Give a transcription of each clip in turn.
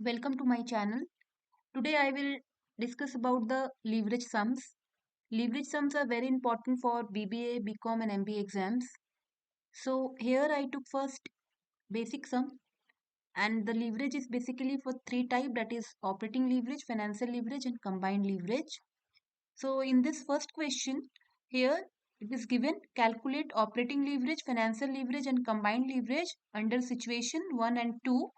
Welcome to my channel. Today I will discuss about the leverage sums. Leverage sums are very important for BBA, BCOM and MBA exams. So here I took first basic sum, and the leverage is basically for three type, that is operating leverage, financial leverage and combined leverage. So in this first question here it is given calculate operating leverage, financial leverage and combined leverage under situation 1 and 2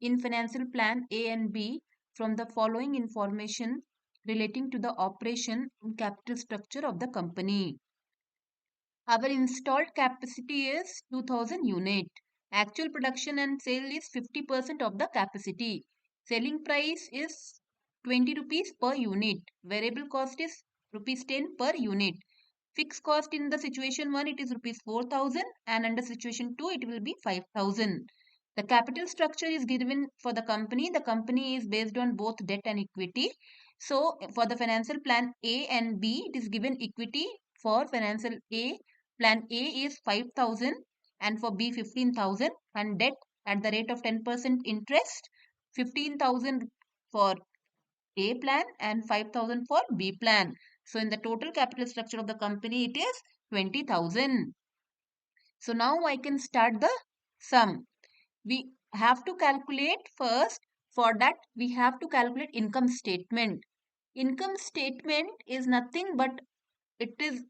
in financial plan A and B from the following information relating to the operation and capital structure of the company. Our installed capacity is 2000 unit. Actual production and sale is 50% of the capacity. Selling price is 20 rupees per unit. Variable cost is rupees 10 per unit. Fixed cost in the situation 1 it is rupees 4000, and under situation 2 it will be 5000. The capital structure is given for the company. The company is based on both debt and equity. So for the financial plan A and B, it is given equity for financial A. Plan A is 5000 and for B 15,000, and debt at the rate of 10% interest 15,000 for A plan and 5,000 for B plan. So in the total capital structure of the company it is 20,000. So now I can start the sum. We have to calculate first. For that we have to calculate income statement. Income statement is nothing but it is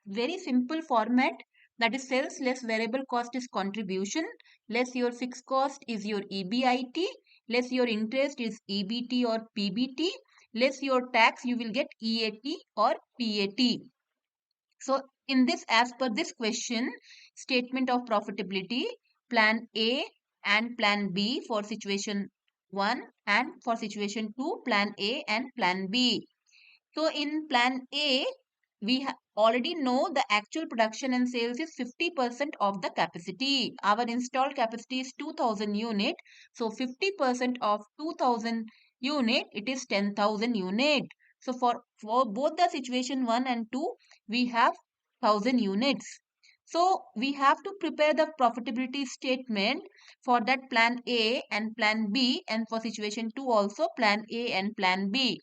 very simple format, that is sales less variable cost is contribution, less your fixed cost is your EBIT, less your interest is EBT or PBT, less your tax you will get EAT or PAT. So in this, as per this question, statement of profitability, plan A and plan B for situation 1 and for situation 2, plan A and plan B. So in plan A, we already know the actual production and sales is 50% of the capacity. Our installed capacity is 2000 unit. So 50% of 2000 unit, it is 10,000 unit. So for both the situation 1 and 2, we have 1000 units. So we have to prepare the profitability statement for that plan A and plan B, and for situation 2 also plan A and plan B.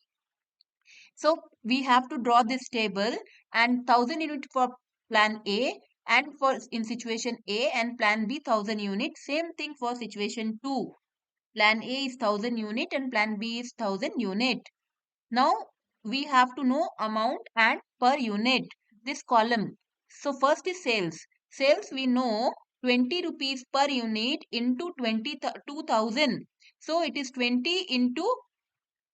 So we have to draw this table, and 1000 unit for plan A, and for in situation A, and plan B 1000 unit. Same thing for situation 2. Plan A is 1000 unit and plan B is 1000 unit. Now we have to know amount and per unit, this column. So first is sales. Sales we know 20 rupees per unit into 2000. So it is 20 into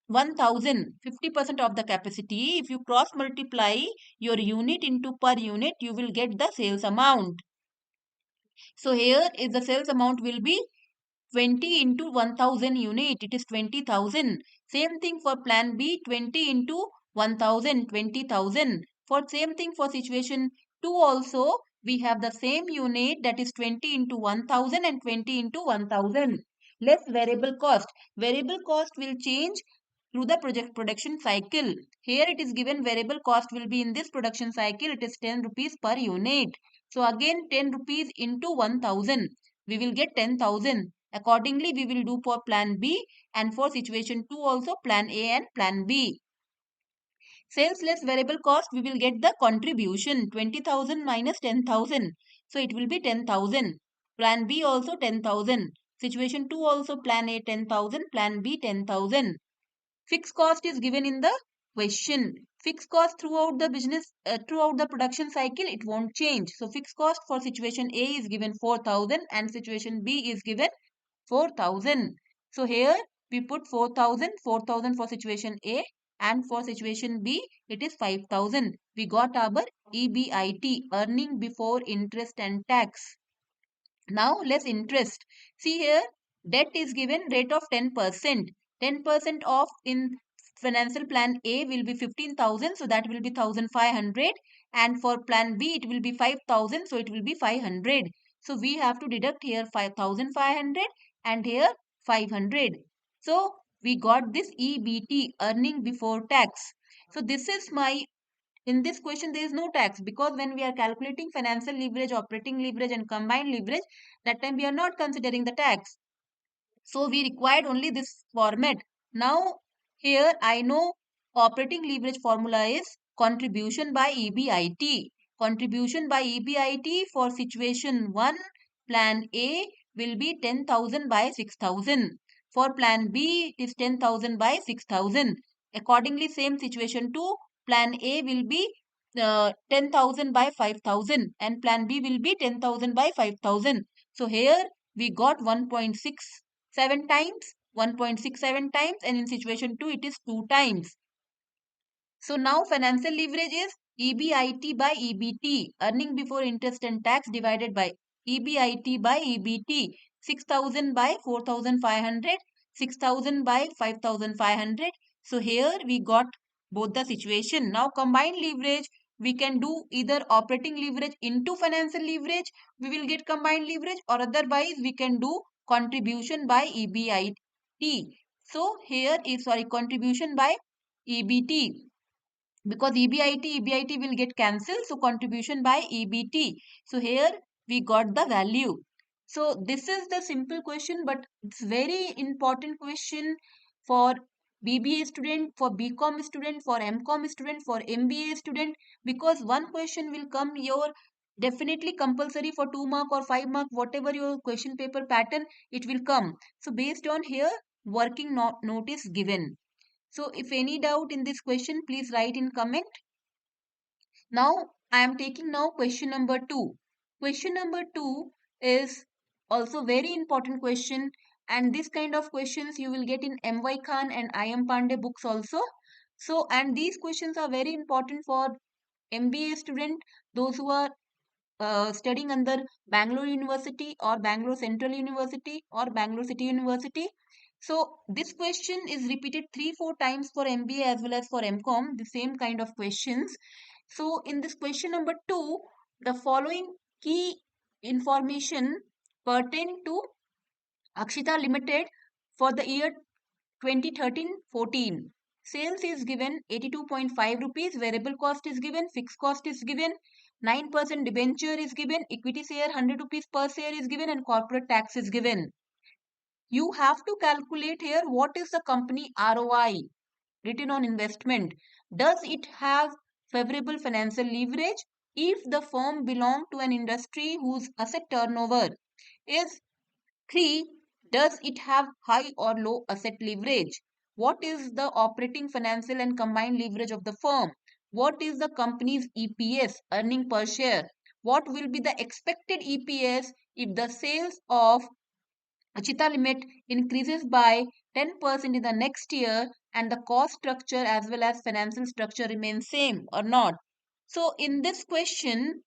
1000, 50% of the capacity. If you cross multiply your unit into per unit, you will get the sales amount. So here is the sales amount will be 20 into 1000 unit, it is 20,000. Same thing for plan B, 20 into 1000, 20,000. For same thing for situation 2 also, we have the same unit, that is 20 into 1000 and 20 into 1000. Less variable cost. Variable cost will change through the production cycle. Here it is given variable cost will be in this production cycle, it is 10 rupees per unit. So again 10 rupees into 1000, we will get 10,000. Accordingly, we will do for plan B, and for situation 2 also plan A and plan B. Sales less variable cost, we will get the contribution 20,000 minus 10,000. So it will be 10,000. Plan B also 10,000. Situation 2 also plan A 10,000, plan B 10,000. Fixed cost is given in the question. Fixed cost throughout the business, throughout the production cycle, it won't change. So fixed cost for situation A is given 4,000 and situation B is given 4,000. So here we put 4,000, 4,000 for situation A, and for situation B it is 5,000. We got our EBIT, earning before interest and tax. Now less interest. See here, debt is given rate of 10%. 10% off in financial plan A will be 15,000, so that will be 1,500. And for plan B it will be 5,000, so it will be 500. So we have to deduct here 5,500 and here 500. So we got this EBT, earning before tax. So this is my, in this question, there is no tax, because when we are calculating financial leverage, operating leverage and combined leverage, that time we are not considering the tax. So we required only this format. Now here I know operating leverage formula is contribution by EBIT. Contribution by EBIT for situation 1, plan A will be 10,000 by 6,000. For plan B it is 10,000 by 6,000. Accordingly, same situation 2, plan A will be 10,000 by 5,000 and plan B will be 10,000 by 5,000. So here we got 1.67 times, 1.67 times, and in situation 2 it is 2 times. So now financial leverage is EBIT by EBT, earning before interest and tax divided by EBIT by EBT, 6,000 by 4,500, 6,000 by 5,500. So here we got both the situation. Now combined leverage, we can do either operating leverage into financial leverage, we will get combined leverage, or otherwise we can do contribution by EBIT. So here is, sorry, contribution by EBT, because EBIT will get cancelled. So contribution by EBT. So here we got the value. So this is the simple question, but it's very important question for BBA student, for BCom student, for MCOM student, for MBA student, because one question will come your definitely compulsory for 2 mark or 5 mark, whatever your question paper pattern, it will come. So based on here working note is given. So if any doubt in this question, please write in comment. Now I am taking now question number 2. Question number 2 is also very important question, and this kind of questions you will get in M.Y. Khan and I.M. Pandey books also. So, and these questions are very important for MBA student, those who are studying under Bangalore University or Bangalore Central University or Bangalore City University. So this question is repeated 3-4 times for MBA as well as for MCOM, the same kind of questions. So in this question number 2, the following key information pertain to Akshita Limited for the year 2013-14. Sales is given 82.5 rupees, variable cost is given, fixed cost is given, 9% debenture is given, equity share 100 rupees per share is given, and corporate tax is given. You have to calculate here what is the company ROI, return on investment. Does it have favorable financial leverage? If the firm belong to an industry whose asset turnover is 3, does it have high or low asset leverage? What is the operating, financial and combined leverage of the firm? What is the company's EPS, earning per share? What will be the expected EPS if the sales of Achita limit increases by 10% in the next year and the cost structure as well as financial structure remains same or not? So in this question,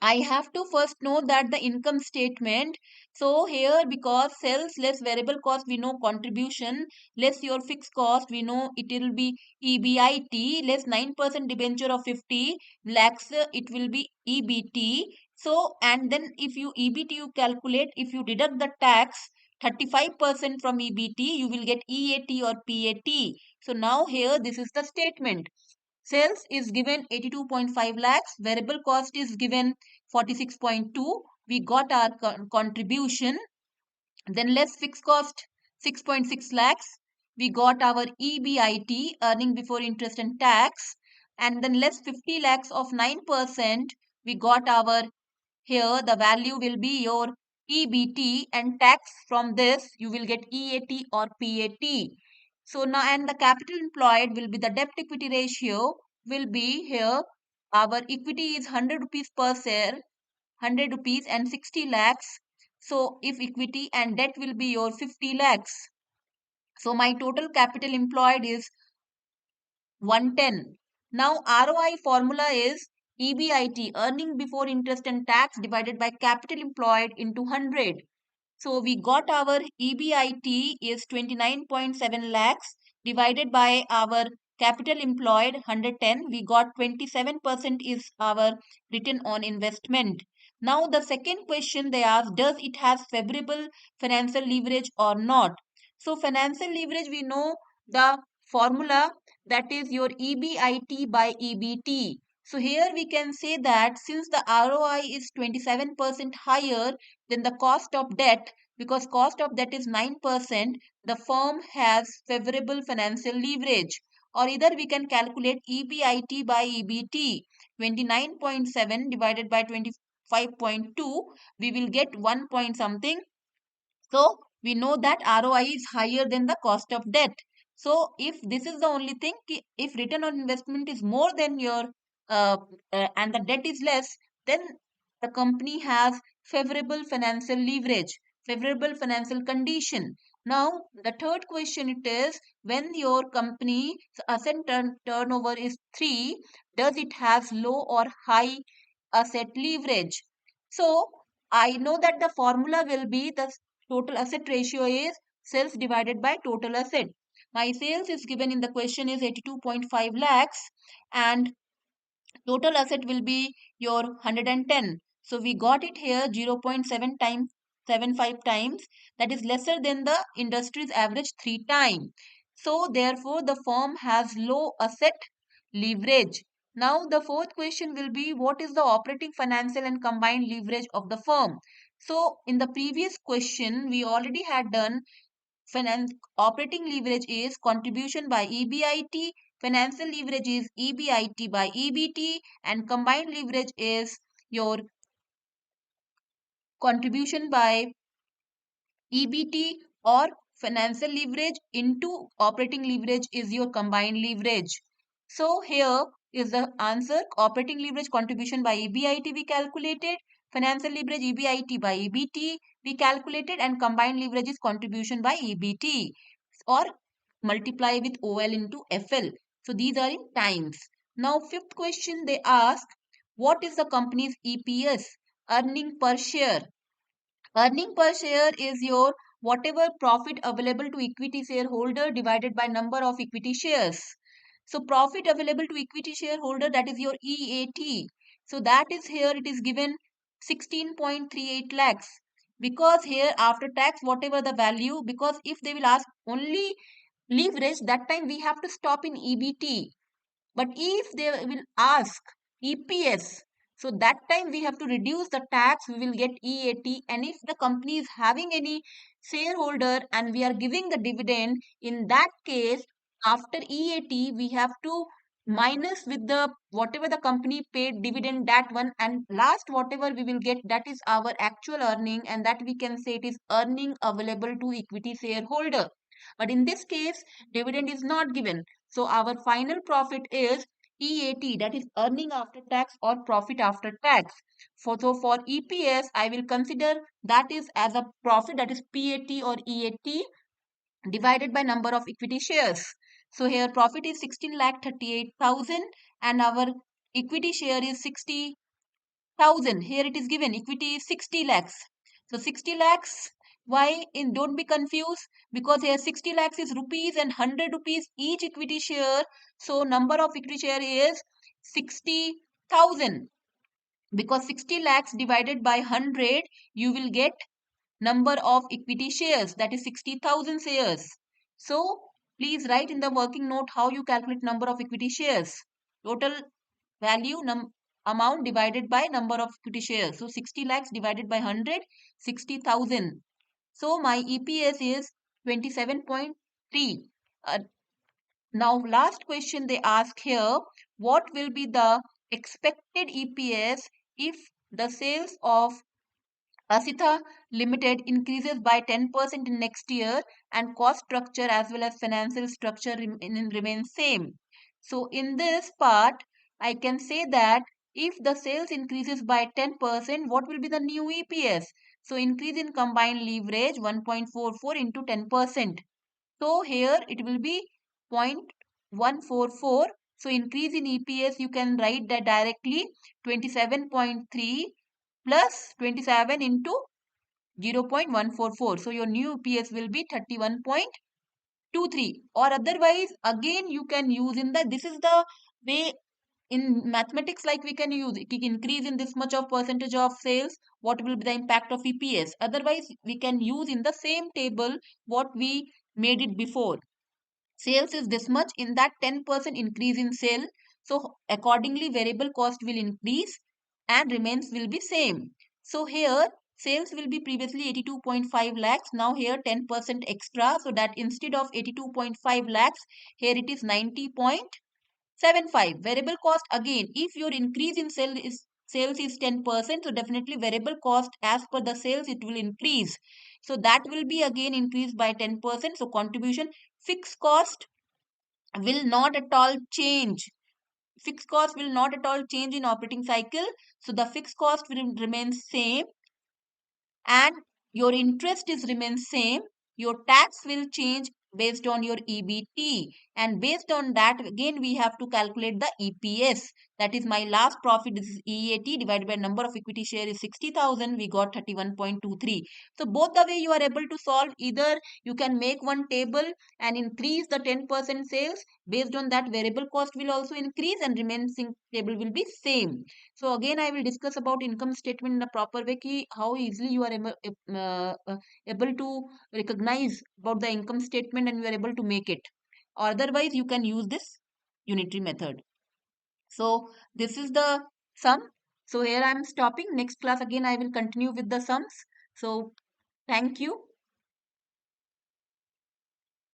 I have to first know that the income statement. So here, because sales less variable cost, we know contribution, less your fixed cost, we know it will be EBIT, less 9% debenture of 50 lakhs, it will be EBT. So, and then if you EBT you calculate, if you deduct the tax 35% from EBT, you will get EAT or PAT. So now here, this is the statement. Sales is given 82.5 lakhs. Variable cost is given 46.2. We got our contribution. Then less fixed cost 6.6 lakhs. We got our EBIT, earning before interest and tax. And then less 50 lakhs of 9%. We got our, here the value will be your EBT, and tax from this you will get EAT or PAT. So now, and the capital employed will be the debt equity ratio will be here. Our equity is 100 rupees per share, 100 rupees and 60 lakhs. So if equity and debt will be your 50 lakhs. So my total capital employed is 110. Now ROI formula is EBIT, earning before interest and tax, divided by capital employed into 100. So we got our EBIT is 29.7 lakhs divided by our capital employed 110. We got 27% is our return on investment. Now the second question they ask, does it has favorable financial leverage or not? So financial leverage, we know the formula, that is your EBIT by EBT. So here we can say that since the ROI is 27% higher than the cost of debt, because cost of debt is 9%, the firm has favorable financial leverage. Or either we can calculate EBIT by EBT. 29.7 divided by 25.2, we will get 1 point something. So we know that ROI is higher than the cost of debt. So if this is the only thing, if return on investment is more than your and the debt is less, then the company has favorable financial leverage, favorable financial condition. Now the third question it is, when your company's asset turnover is 3, does it has low or high asset leverage? So I know that the formula will be the total asset ratio is sales divided by total asset. My sales is given in the question is 82.5 lakhs and total asset will be your 110. So we got it here 0.7 times 75 times, that is lesser than the industry's average 3 times. So therefore the firm has low asset leverage. Now the fourth question will be, what is the operating financial and combined leverage of the firm? So in the previous question we already had done finance operating leverage is contribution by EBIT, financial leverage is EBIT by EBT, and combined leverage is your contribution by EBT, or financial leverage into operating leverage is your combined leverage. So here is the answer. Operating leverage contribution by EBIT we calculated, financial leverage EBIT by EBT we calculated, and combined leverage is contribution by EBT, or multiply with OL into FL. So these are in times. Now fifth question they ask, what is the company's EPS, earning per share? Earning per share is your whatever profit available to equity shareholder divided by number of equity shares. So profit available to equity shareholder, that is your EAT. So that is here it is given 16.38 lakhs. Because here after tax whatever the value, because if they will ask only leverage, that time we have to stop in EBT. But if they will ask EPS, so that time we have to reduce the tax, we will get EAT. And if the company is having any shareholder and we are giving the dividend, in that case, after EAT, we have to minus with the whatever the company paid dividend, that one, and last whatever we will get, that is our actual earning, and that we can say it is earning available to equity shareholder. But in this case, dividend is not given. So our final profit is EAT, that is earning after tax or profit after tax. So for EPS, I will consider that is as a profit, that is PAT or EAT divided by number of equity shares. So here profit is 16,38,000 and our equity share is 60,000. Here it is given equity is 60 lakhs. So 60 lakhs, why in, don't be confused, because here 60 lakhs is rupees and 100 rupees each equity share. So number of equity share is 60,000, because 60 lakhs divided by 100 you will get number of equity shares, that is 60,000 shares. So please write in the working note how you calculate number of equity shares. Total value amount divided by number of equity shares. So 60 lakhs divided by 100, 60,000. So my EPS is 27.3. Now last question they ask here, what will be the expected EPS if the sales of Asitha Limited increases by 10% in next year and cost structure as well as financial structure remains same. So in this part, I can say that if the sales increases by 10%, what will be the new EPS? So increase in combined leverage 1.44 into 10%. So here it will be 0.144. So increase in EPS, you can write that directly 27.3 plus 27 into 0.144. So your new EPS will be 31.23. Or otherwise, again you can use in the, this is the way in mathematics, like we can use it, increase in this much of percentage of sales, what will be the impact of EPS. Otherwise, we can use in the same table what we made it before. Sales is this much, in that 10% increase in sale. So accordingly variable cost will increase and remains will be same. So here sales will be previously 82.5 lakhs. Now here 10% extra. So that instead of 82.5 lakhs, here it is 90.75. Variable cost, again, if your increase in sales is 10%, so definitely variable cost as per the sales it will increase. So that will be again increased by 10%. So contribution, fixed cost will not at all change. Fixed cost will not at all change in operating cycle. So the fixed cost will remain same, and your interest is remain same. Your tax will change based on your EBT, and based on that again we have to calculate the EPS. That is my last profit. This is EAT divided by number of equity share is 60,000. We got 31.23. So both the way you are able to solve, either you can make one table and increase the 10% sales. Based on that, variable cost will also increase and remaining table will be same. So again, I will discuss about income statement in a proper way, ki how easily you are able to recognize about the income statement and you are able to make it. Or otherwise, you can use this unitary method. So this is the sum. So here I am stopping. Next class again, I will continue with the sums. So thank you.